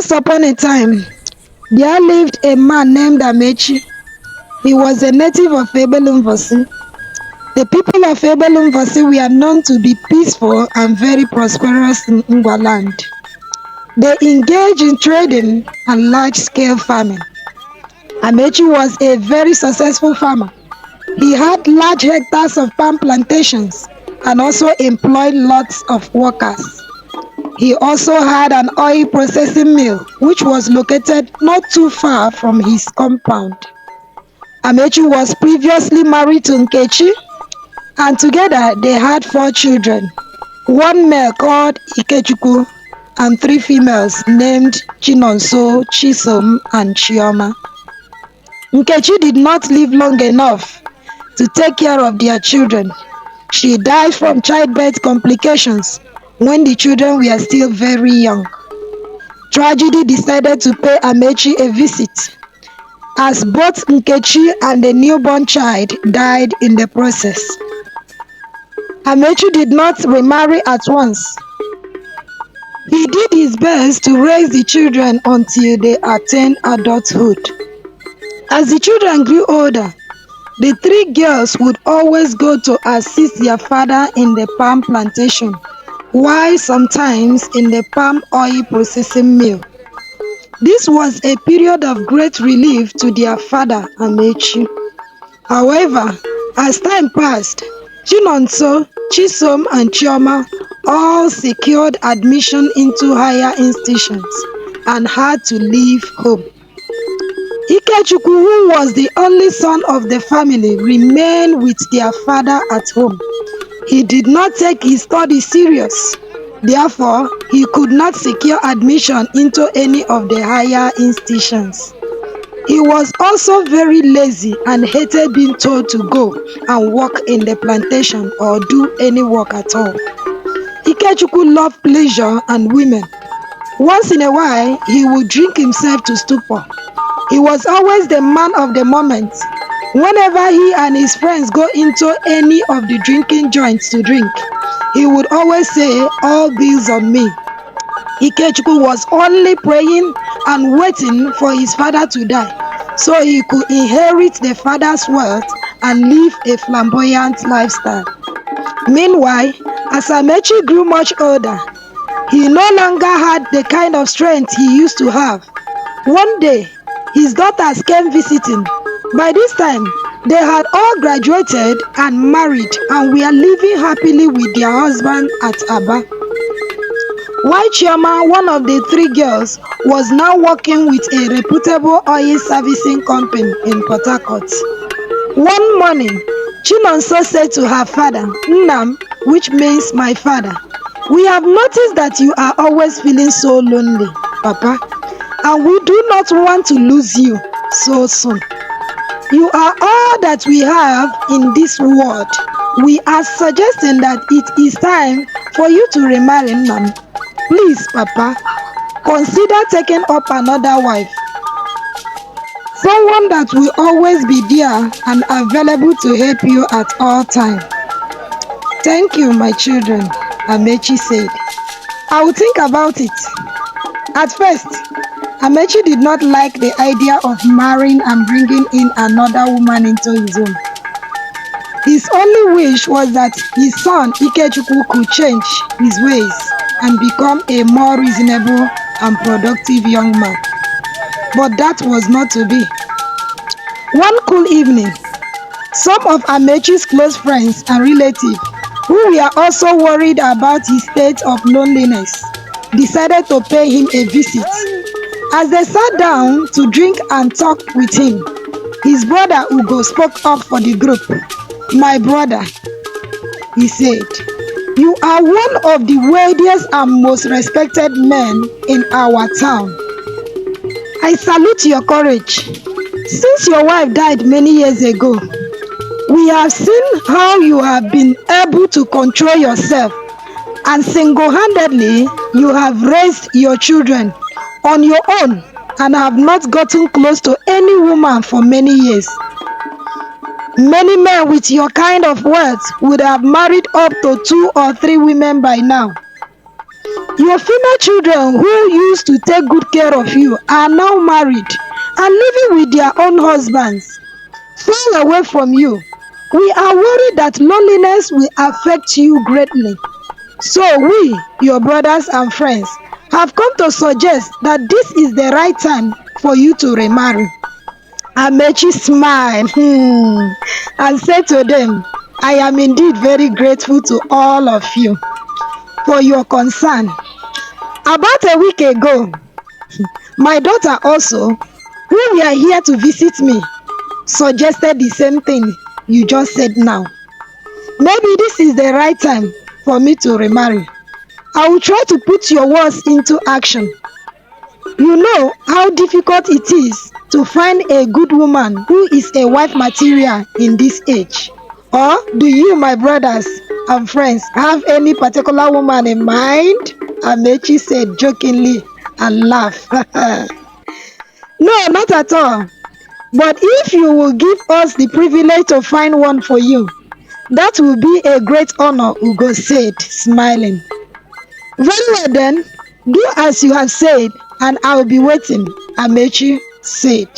Once upon a time, there lived a man named Amaechi. He was a native of Ebelumvosi. The people of Ebelumvosi were known to be peaceful and very prosperous in Ngwaland. They engaged in trading and large-scale farming. Amaechi was a very successful farmer. He had large hectares of palm plantations and also employed lots of workers. He also had an oil processing mill which was located not too far from his compound. Amaechi was previously married to Nkechi, and together they had 4 children, one male called Ikechukwu and 3 females named Chinonso, Chisom, and Chioma. Nkechi did not live long enough to take care of their children. She died from childbirth complications when the children were still very young. Tragedy decided to pay Amaechi a visit, as both Nkechi and the newborn child died in the process. Amaechi did not remarry at once. He did his best to raise the children until they attained adulthood. As the children grew older, the 3 girls would always go to assist their father in the palm plantation, while sometimes in the palm oil processing mill. This was a period of great relief to their father, Amaechi. However, as time passed, Chinonso, Chisom, and Chioma all secured admission into higher institutions and had to leave home. Ikechukwu, who was the only son of the family, remained with their father at home. He did not take his studies serious. Therefore, he could not secure admission into any of the higher institutions. He was also very lazy and hated being told to go and work in the plantation or do any work at all. Ikechukwu loved pleasure and women. Once in a while, he would drink himself to stupor. He was always the man of the moment. Whenever he and his friends go into any of the drinking joints to drink, he would always say, "All bills on me." Ikechukwu was only praying and waiting for his father to die so he could inherit the father's wealth and live a flamboyant lifestyle. Meanwhile, as Amaechi grew much older, he no longer had the kind of strength he used to have. One day, his daughters came visiting. By this time, they had all graduated and married and were living happily with their husband at Aba. While Chioma, one of the 3 girls, was now working with a reputable oil servicing company in Port Harcourt. One morning, Chinonso said to her father, "Nnam," which means my father, "we have noticed that you are always feeling so lonely, Papa, and we do not want to lose you so soon. You are all that we have in this world. We are suggesting that it is time for you to remarry, Nnam. Please, Papa, consider taking up another wife. Someone that will always be there and available to help you at all times." "Thank you, my children," Amaechi said. "I will think about it." At first, Amaechi did not like the idea of marrying and bringing in another woman into his home. His only wish was that his son Ikechukwu could change his ways and become a more reasonable and productive young man. But that was not to be. One cool evening, some of Amaechi's close friends and relatives, who were also worried about his state of loneliness, decided to pay him a visit. As they sat down to drink and talk with him, his brother Ugo spoke up for the group. "My brother," he said, "you are one of the wealthiest and most respected men in our town. I salute your courage. Since your wife died many years ago, we have seen how you have been able to control yourself, and single-handedly you have raised your children on your own and have not gotten close to any woman for many years. Many men with your kind of wealth would have married up to 2 or 3 women by now. Your female children who used to take good care of you are now married and living with their own husbands, far away from you. We are worried that loneliness will affect you greatly. So we, your brothers and friends, have come to suggest that this is the right time for you to remarry. Amaechi smiled and said to them, I am indeed very grateful to all of you for your concern. About a week ago, my daughter also, who were here to visit me, suggested the same thing you just said now. Maybe this is the right time for me to remarry. I will try to put your words into action. You know how difficult it is to find a good woman who is a wife material in this age. Or do you, my brothers and friends, have any particular woman in mind? Amaechi said jokingly and laughed. No, not at all. But if you will give us the privilege to find one for you, that will be a great honor, Ugo said, smiling. Very well then, do as you have said, and I will be waiting, Amaechi said.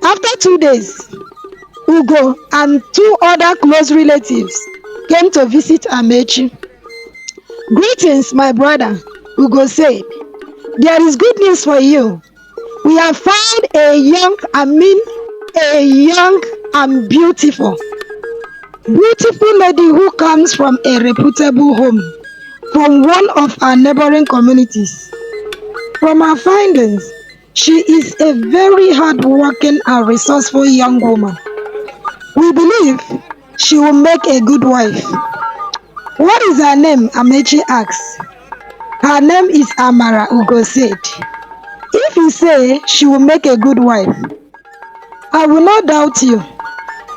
After 2 days, Ugo and two other close relatives came to visit Amaechi. Greetings, my brother, Ugo said. There is good news for you. We have found a young and beautiful lady who comes from a reputable home, from one of our neighboring communities. From our findings, she is a very hardworking and resourceful young woman. We believe she will make a good wife. What is her name? Amaechi asked. Her name is Amara, Ugo said. If you say she will make a good wife, I will not doubt you.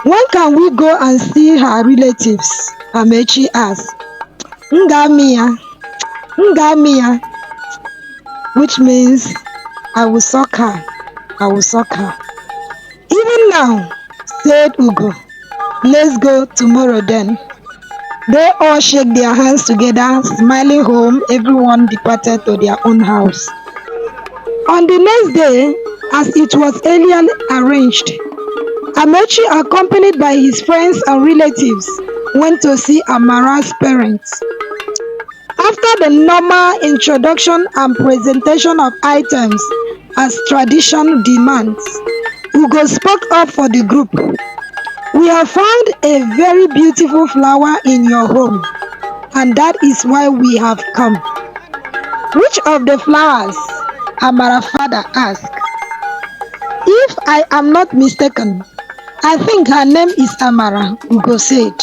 When can we go and see her relatives? Amaechi asked. Ngamiya, which means I will suck her. Even now, said Ugo. Let's go tomorrow then. They all shook their hands together, smiling home. Everyone departed to their own house. On the next day, as it was earlier arranged, Amaechi, accompanied by his friends and relatives, went to see Amara's parents. After the normal introduction and presentation of items as tradition demands, Ugo spoke up for the group. We have found a very beautiful flower in your home, and that is why we have come. Which of the flowers? Amara's father asked. If I am not mistaken, I think her name is Amara, Ugo said.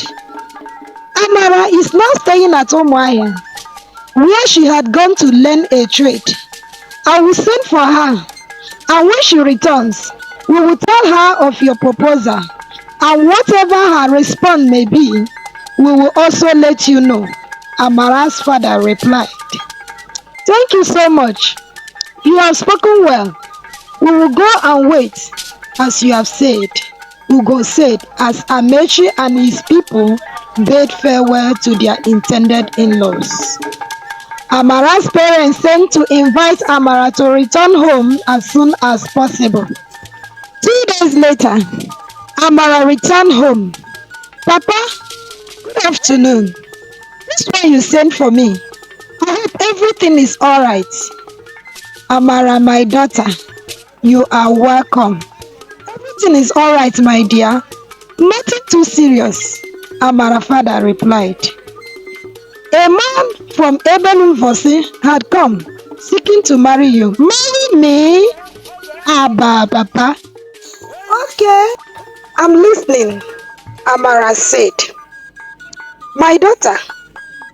Amara is now staying at Umuahia, where she had gone to learn a trade. I will send for her, and when she returns, we will tell her of your proposal, and whatever her response may be, we will also let you know, Amara's father replied. Thank you so much. You have spoken well. We will go and wait, as you have said, Ugo said, as Amaechi and his people bade farewell to their intended in-laws. Amara's parents sent to invite Amara to return home as soon as possible. 2 days later, Amara returned home. Papa, good afternoon. This why you sent for me. I hope everything is alright. Amara, my daughter, you are welcome. Everything is alright, my dear. Nothing too serious, Amara's father replied. A man from Ebelumfosi had come, seeking to marry you. Marry me? Abba, Papa. Okay, I'm listening, Amara said. My daughter,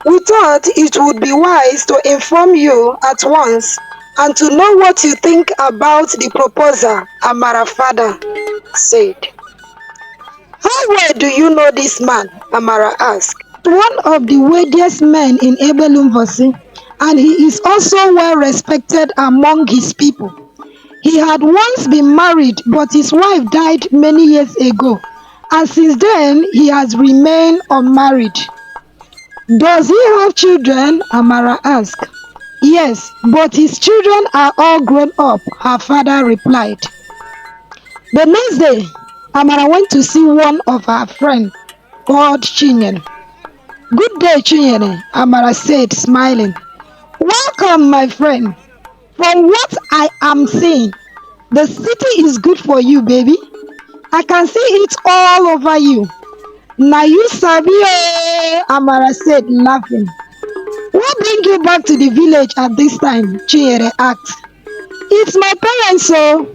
we thought it would be wise to inform you at once and to know what you think about the proposal, Amara's father said. How well do you know this man? Amara asked. One of the wealthiest men in Ebelumfosi, and he is also well respected among his people. He had once been married, but his wife died many years ago, and since then he has remained unmarried. Does he have children? Amara asked. Yes, but his children are all grown up, her father replied. The next day, Amara went to see one of her friends called Chinyere. Good day, Chinyere, Amara said, smiling. Welcome, my friend. From what I am seeing, the city is good for you, baby. I can see it all over you. Na you sabi o, Amara said, laughing. What bring you back to the village at this time? Chinyere asked. It's my parents, so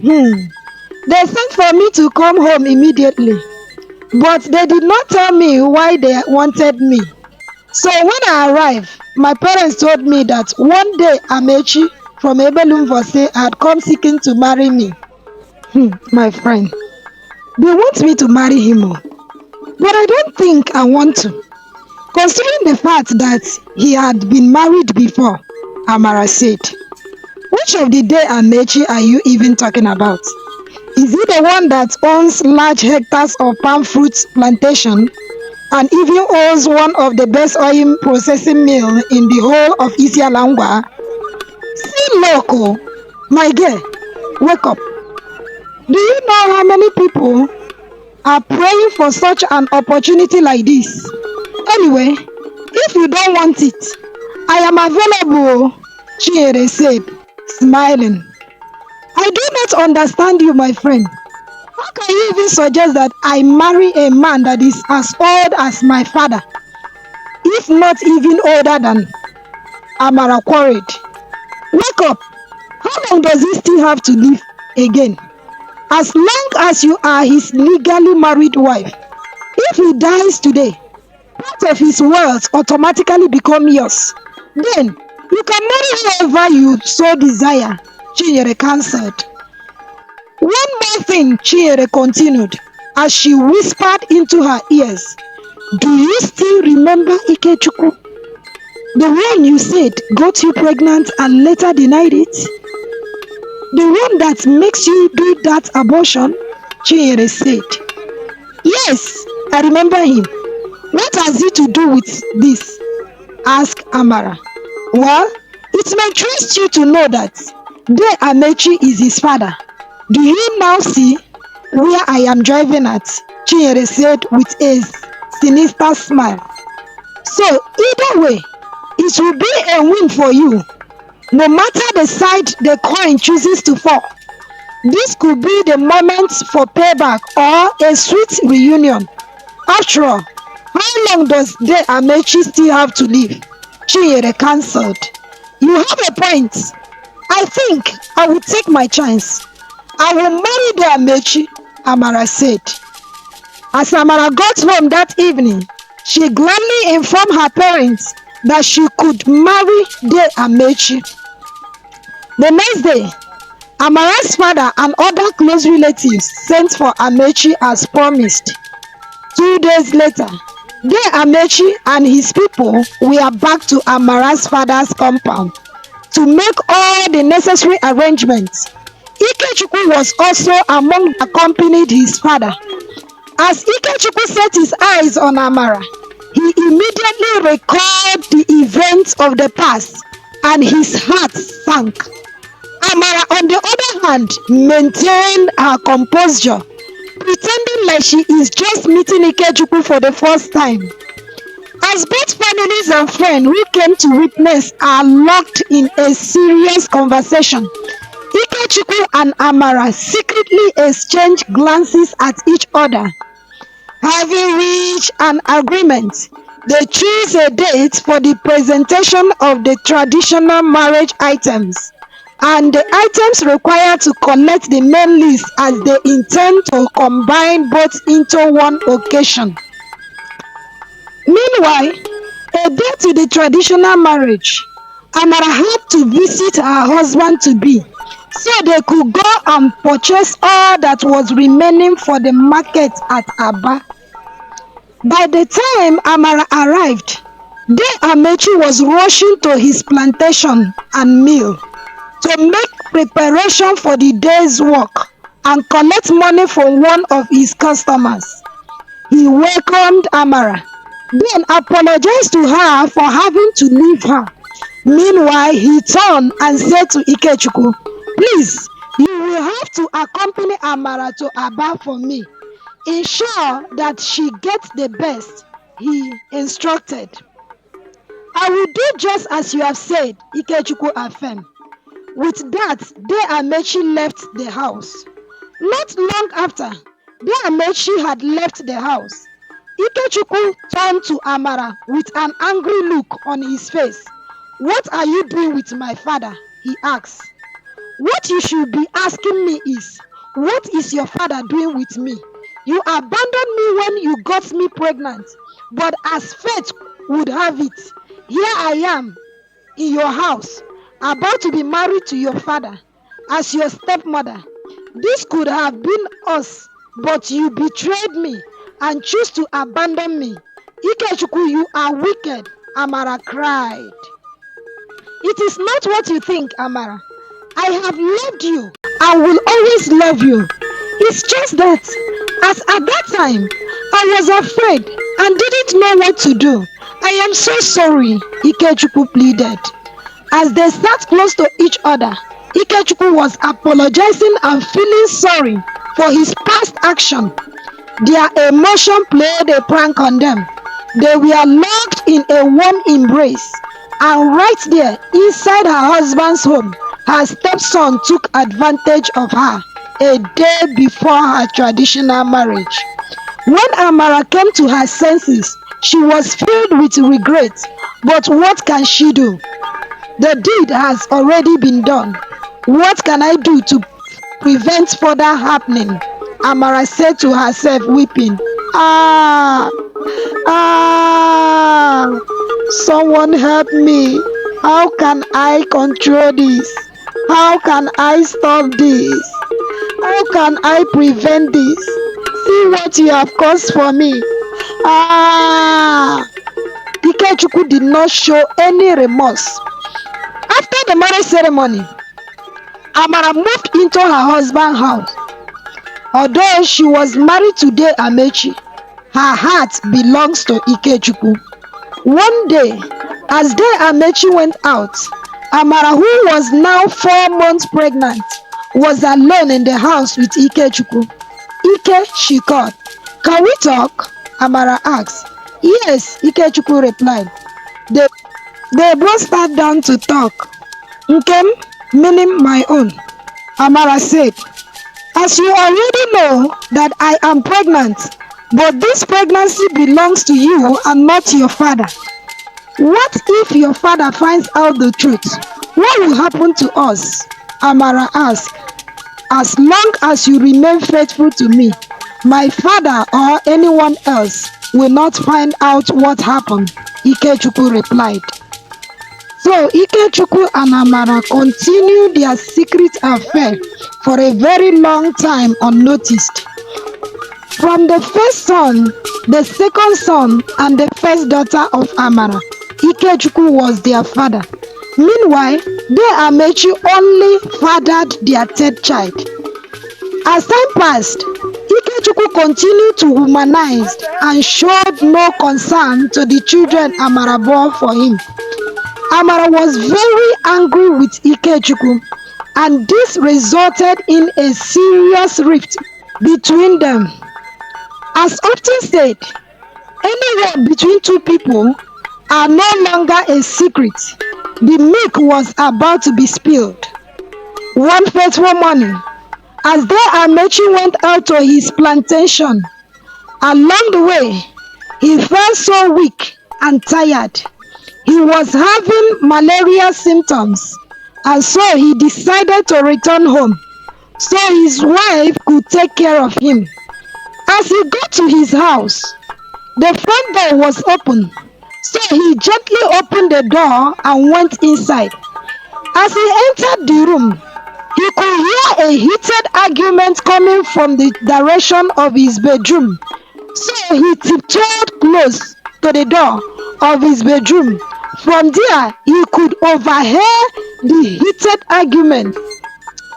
they sent for me to come home immediately, but they did not tell me why they wanted me. So when I arrived, my parents told me that one day Amaechi from Ebelumvose had come seeking to marry me. My friend, they want me to marry him, but I don't think I want to, considering the fact that he had been married before, Amara said. Which of the Deh Amaechi are you even talking about? Is he the one that owns large hectares of palm fruit plantation and even owns one of the best oil processing mill in the whole of Isialangwa? See, loco, my girl, wake up. Do you know how many people are praying for such an opportunity like this? Anyway, if you don't want it, I am available, Chinyere said, smiling. I do not understand you, my friend. How can you even suggest that I marry a man that is as old as my father, if not even older than Amara quarried? Wake up! How long does he still have to live again? As long as you are his legally married wife. If he dies today, part of his wealth automatically become yours. Then you can marry whoever you so desire, Chinyere cancelled. One more thing, Chinyere continued, as she whispered into her ears. Do you still remember Ikechukwu? The one you said got you pregnant and later denied it? The one that makes you do that abortion? Chinyere said. Yes, I remember him. What has he to do with this? Asked Amara. Well, it may interest you to know that Deh Amaechi is his father. Do you now see where I am driving at? Chinyere said with a sinister smile. So either way, it will be a win for you, no matter the side the coin chooses to fall. This could be the moment for payback or a sweet reunion. After all, how long does Deh Amaechi still have to live? Chinyere cancelled. You have a point. I think I will take my chance. I will marry Deh Amaechi, Amara said. As Amara got home that evening, she gladly informed her parents that she could marry Deh Amaechi. The next day, Amara's father and other close relatives sent for Amaechi as promised. 2 days later, Deh Amaechi and his people were back to Amara's father's compound to make all the necessary arrangements. Ikechukwu was also among the accompanied his father. As Ikechukwu set his eyes on Amara, he immediately recalled the events of the past and his heart sank. Amara, on the other hand, maintained her composure, pretending like she is just meeting Ikechukwu for the first time. As both families and friends who came to witness are locked in a serious conversation, Ikechukwu and Amara secretly exchange glances at each other. Having reached an agreement, they choose a date for the presentation of the traditional marriage items and the items required to collect the main list, as they intend to combine both into one occasion. Meanwhile, a day to the traditional marriage, Amara had to visit her husband-to-be so they could go and purchase all that was remaining for the market at Aba. By the time Amara arrived, Deh Amaechi was rushing to his plantation and mill to make preparation for the day's work and collect money from one of his customers. He welcomed Amara, then apologized to her for having to leave her, Meanwhile, he turned and said to Ikechukwu, "Please, you will have to accompany Amara to Aba for me. Ensure that she gets the best," he instructed. "I will do just as you have said," Ikechukwu affirmed. With that, Deh Amaechi left the house. Not long after Deh Amaechi had left the house, Ikechukwu turned to Amara with an angry look on his face. "What are you doing with my father?" he asked. "What you should be asking me is, what is your father doing with me? You abandoned me when you got me pregnant, but as fate would have it, here I am in your house, about to be married to your father as your stepmother. This could have been us, but you betrayed me and choose to abandon me. Ikechukwu, you are wicked," Amara cried. "It is not what you think, Amara. I have loved you and will always love you. It's just that, as at that time, I was afraid and didn't know what to do. I am so sorry," Ikechukwu pleaded. As they sat close to each other, Ikechukwu was apologizing and feeling sorry for his past action. Their emotion played a prank on them. They were locked in a warm embrace, and right there inside her husband's home, her stepson took advantage of her a day before her traditional marriage. When Amara came to her senses, she was filled with regret, but what can she do? The deed has already been done. What can I do to prevent further happening? Amara said to herself, weeping. Ah, someone help me. How can I control this? How can I stop this? How can I prevent this? See what you have caused for me. Ikechukwu did not show any remorse. After the marriage ceremony, Amara moved into her husband's house. Although she was married to Deh Amaechi, her heart belongs to Ikechukwu. One day, as Deh Amaechi went out, Amara, who was now 4 months pregnant, was alone in the house with Ikechukwu. "Ike," she called. "Can we talk?" Amara asked. "Yes," Ikechukwu replied. They both sat down to talk. "Nkem," meaning my own, Amara said, "as you already know that I am pregnant, but this pregnancy belongs to you and not your father. What if your father finds out the truth? What will happen to us?" Amara asked. "As long as you remain faithful to me, my father or anyone else will not find out what happened," Ikechukwu replied. So Ikechukwu and Amara continued their secret affair for a very long time unnoticed. From the first son, the second son, and the first daughter of Amara, Ikechukwu was their father. Meanwhile, Deh Amaechi only fathered their third child. As time passed, Ikechukwu continued to humanize and showed no concern to the children Amara bore for him. Amara was very angry with Ikechukwu, and this resulted in a serious rift between them. As often said, anywhere between two people are no longer a secret. The milk was about to be spilled. One fateful morning, as Deh Amaechi went out to his plantation, along the way, he felt so weak and tired. He was having malaria symptoms, and so he decided to return home so his wife could take care of him. As he got to his house, the front door was open, so he gently opened the door and went inside. As he entered the room, he could hear a heated argument coming from the direction of his bedroom, so he tiptoed close to the door of his bedroom. From there, he could overhear the heated argument.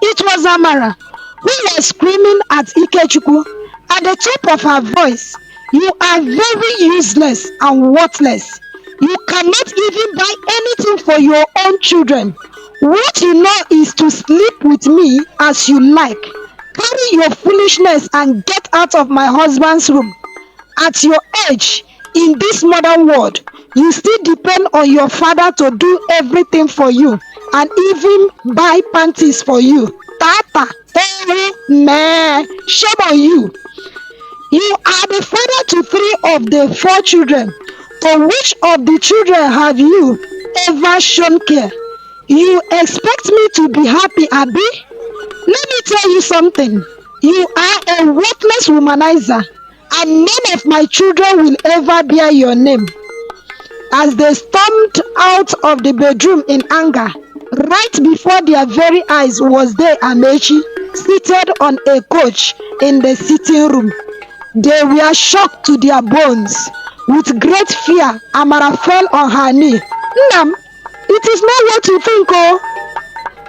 It was Amara, who was screaming at Ikechukwu at the top of her voice. "You are very useless and worthless. You cannot even buy anything for your own children. What you know is to sleep with me as you like. Carry your foolishness and get out of my husband's room. At your age, in this modern world, you still depend on your father to do everything for you and even buy panties for you. Tata, meh, shame on you. You are the father to three of the four children. To which of the children have you ever shown care? You expect me to be happy, Abby? Let me tell you something. You are a worthless womanizer, and none of my children will ever bear your name. As they stormed out of the bedroom in anger, right before their very eyes was Deh Amaechi seated on a couch in the sitting room. They were shocked to their bones. With great fear, Amara fell on her knee. Nnam, it is not what you think, oh.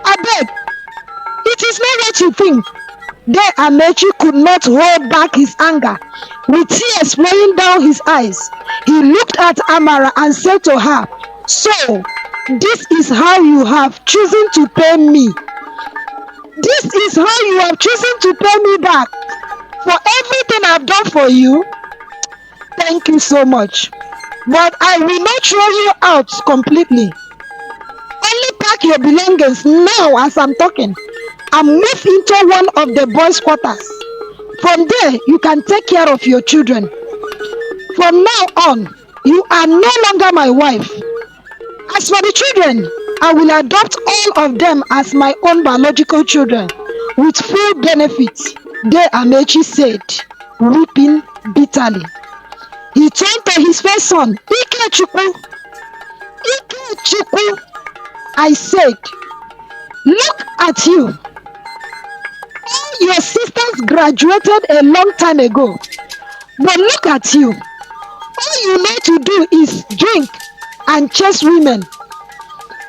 Abeg, it is not what you think. Deh Amaechi could not hold back his anger. With tears flowing down his eyes, he looked at Amara and said to her, "So, this is how you have chosen to pay me. This is how you have chosen to pay me back for everything I've done for you? Thank you so much. But I will not throw you out completely. Only pack your belongings now as I'm talking and move into one of the boys' quarters. From there, you can take care of your children. From now on, you are no longer my wife. As for the children, I will adopt all of them as my own biological children with full benefits," Deh Amaechi said, weeping bitterly. He turned to his first son, Ikechukwu. "Ikechukwu," I said, "look at you. All your sisters graduated a long time ago, but look at you. All you know to do is drink and chase women,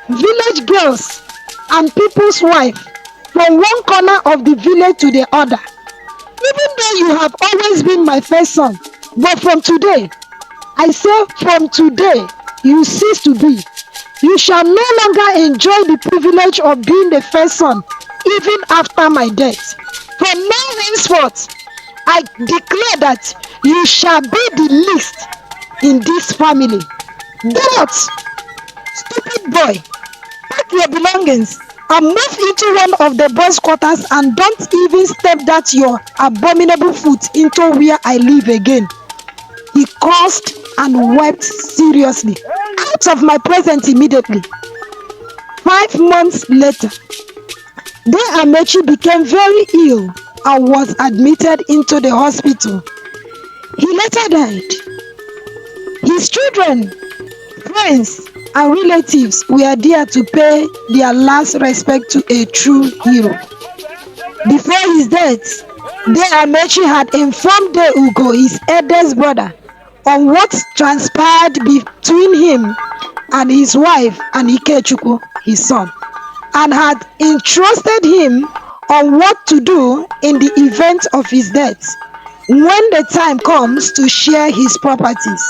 village girls, and people's wives from one corner of the village to the other. Even though you have always been my first son, but from today, I say from today, you cease to be. You shall no longer enjoy the privilege of being the first son, even after my death. From now henceforth, I declare that you shall be the least in this family. But, stupid boy, pack your belongings and move into one of the boys' quarters and don't even step that your abominable foot into where I live again." He cursed and wept seriously. "Out of my presence immediately." 5 months later, Deh Amaechi became very ill and was admitted into the hospital. He later died. His children, friends, and relatives were there to pay their last respect to a true hero. Before his death, Deh Amaechi had informed Deh Ugo, his eldest brother, on what transpired between him and his wife and Ikechukwu, his son, and had entrusted him on what to do in the event of his death when the time comes to share his properties.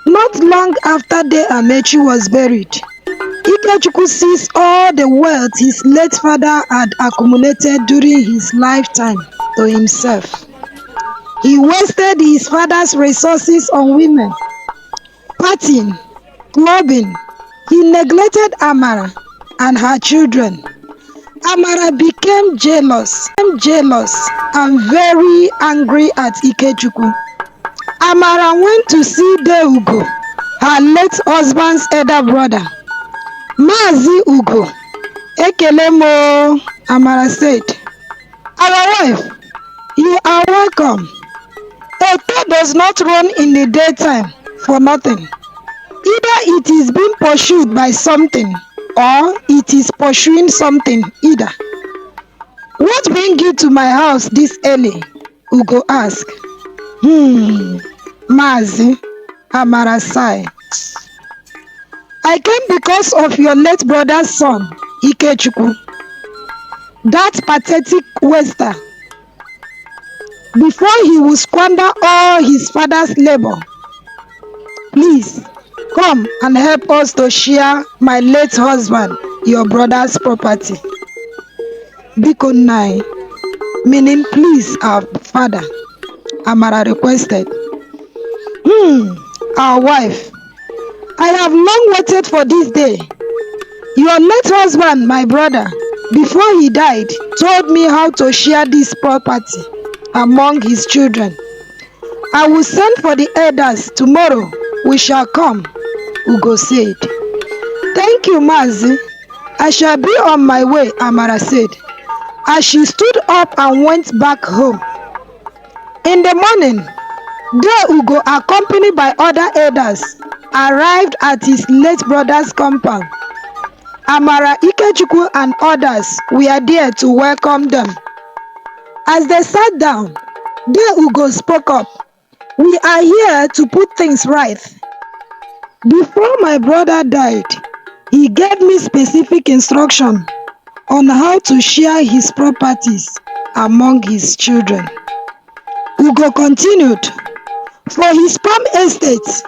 Not long after Deh Amaechi was buried, Ikechukwu seized all the wealth his late father had accumulated during his lifetime to himself. He wasted his father's resources on women, partying, clubbing. He neglected Amara and her children. Amara became jealous and very angry at Ikechukwu. Amara went to see Deh Ugo, her late husband's elder brother. "Mazi Ugo, ekele mo," Amara said. "Our wife, you are welcome. A thought does not run in the daytime for nothing. Either it is being pursued by something or it is pursuing something either." "What brings you to my house this early?" Ugo asked. Mazi," Amara sighed. "I came because of your late brother's son, Ikechukwu. That pathetic waster. Before he will squander all his father's labor. Please, Come and help us to share my late husband, your brother's property. Biko nai, meaning please our father, Amara requested. Our wife, I have long waited for this day. Your late husband, my brother, before he died, told me how to share this property among his children. I will send for the elders tomorrow. We shall come, Ugo said. Thank you, Mazi. I shall be on my way, Amara said, as she stood up and went back home. In the morning, Deh Ugo, accompanied by other elders, arrived at his late brother's compound. Amara, Ikechukwu, and others were there to welcome them. As they sat down, Deh Ugo spoke up. We are here to put things right. Before my brother died, he gave me specific instruction on how to share his properties among his children. Ugo continued, for his farm estate,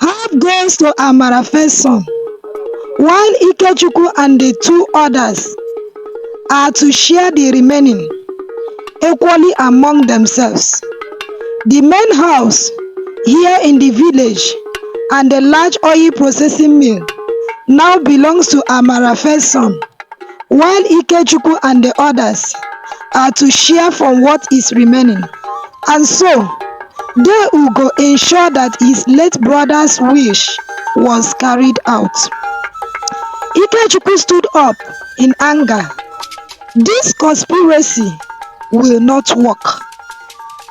half goes to Amara first son, while Ikechukwu and the two others are to share the remaining equally among themselves. The main house here in the village and the large oil processing mill now belongs to Amara first son, while Ikechukwu and the others are to share from what is remaining. And so, Deh Ugo ensured that his late brother's wish was carried out. Ikechukwu stood up in anger. This conspiracy will not work.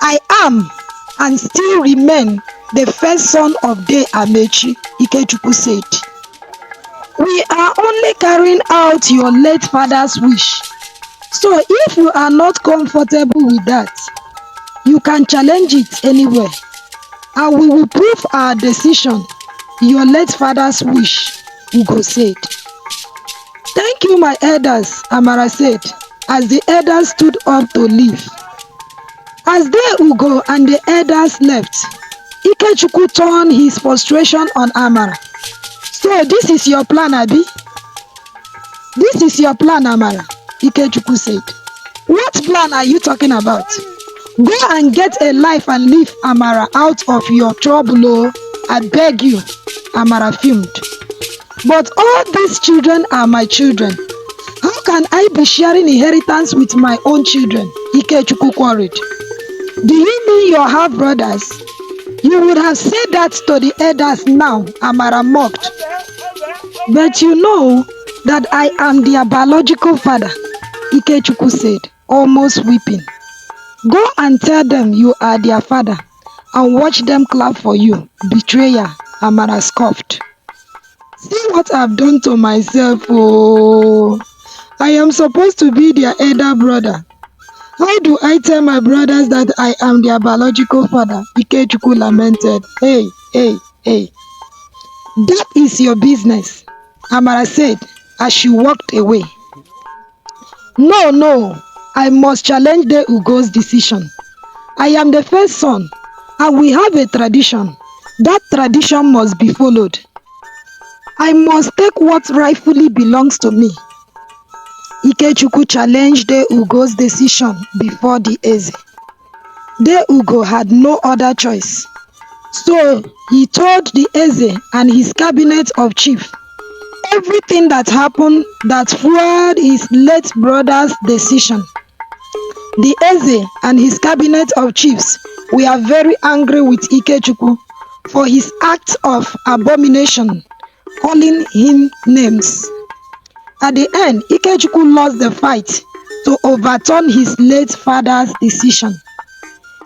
I am and still remain the first son of Deh Amaechi, Ikechukwu said. We are only carrying out your late father's wish. So if you are not comfortable with that, you can challenge it anywhere, and we will prove our decision, your late father's wish, Ugo said. Thank you, my elders, Amara said, as the elders stood up to leave. As Deh Ugo and the elders left, Ikechukwu turned his frustration on Amara. So this is your plan, Abi? This is your plan, Amara, Ikechukwu said. What plan are you talking about? Go and get a life and leave Amara out of your trouble, oh, I beg you, Amara fumed. But all these children are my children. How can I be sharing inheritance with my own children? Ikechukwu quarried. Do you mean your half-brothers? You would have said that to the elders now, Amara mocked. But you know that I am their biological father, Ikechukwu said, almost weeping. Go and tell them you are their father and watch them clap for you, betrayer, Amara scoffed. See what I've done to myself, oh. I am supposed to be their elder brother. How do I tell my brothers that I am their biological father? Ikechukwu lamented. Hey. That is your business, Amara said as she walked away. No, I must challenge Deh Ugo's decision. I am the first son, and we have a tradition. That tradition must be followed. I must take what rightfully belongs to me. Ikechukwu challenged Deh Ugo's decision before the Eze. Deh Ugo had no other choice. So he told the Eze and his cabinet of chiefs everything that happened that fueled his late brother's decision. The Eze and his cabinet of chiefs were very angry with Ikechukwu for his act of abomination, calling him names. At the end, Ikechukwu lost the fight to overturn his late father's decision.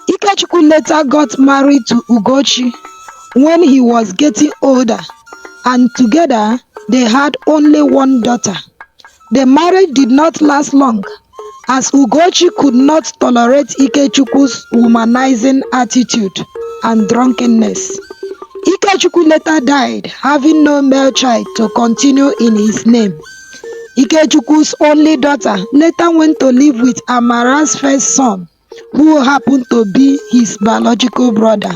Ikechukwu later got married to Ugochi when he was getting older, and together they had only one daughter. The marriage did not last long, as Ugochi could not tolerate Ikechukwu's womanizing attitude and drunkenness. Ikechukwu later died, having no male child to continue in his name. Ikechukwu's only daughter later went to live with Amara's first son, who happened to be his biological brother.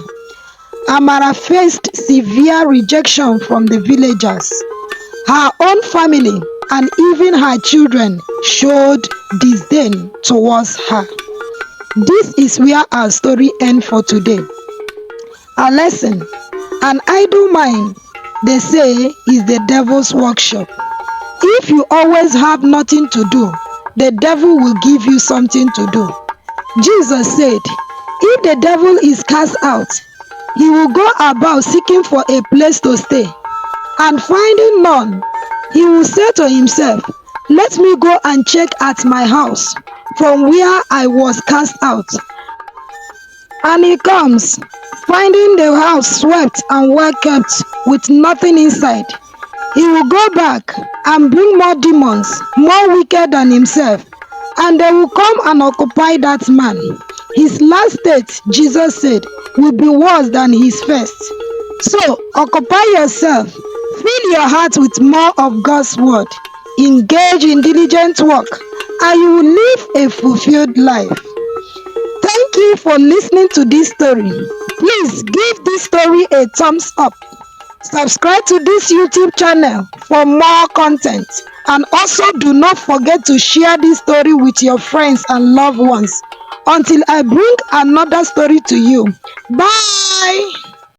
Amara faced severe rejection from the villagers. Her own family and even her children showed disdain towards her. This is where our story ends for today. A lesson: an idle mind, they say, is the devil's workshop. If you always have nothing to do, the devil will give you something to do. Jesus said, if the devil is cast out, he will go about seeking for a place to stay, and finding none, he will say to himself, let me go and check at my house from where I was cast out. And he comes, finding the house swept and well kept with nothing inside. He will go back and bring more demons, more wicked than himself, and they will come and occupy that man. His last state, Jesus said, will be worse than his first. So, occupy yourself, fill your heart with more of God's word, engage in diligent work, and you will live a fulfilled life. Thank you for listening to this story. Please give this story a thumbs up. Subscribe to this YouTube channel for more content, and also do not forget to share this story with your friends and loved ones. Until I bring another story to you. Bye!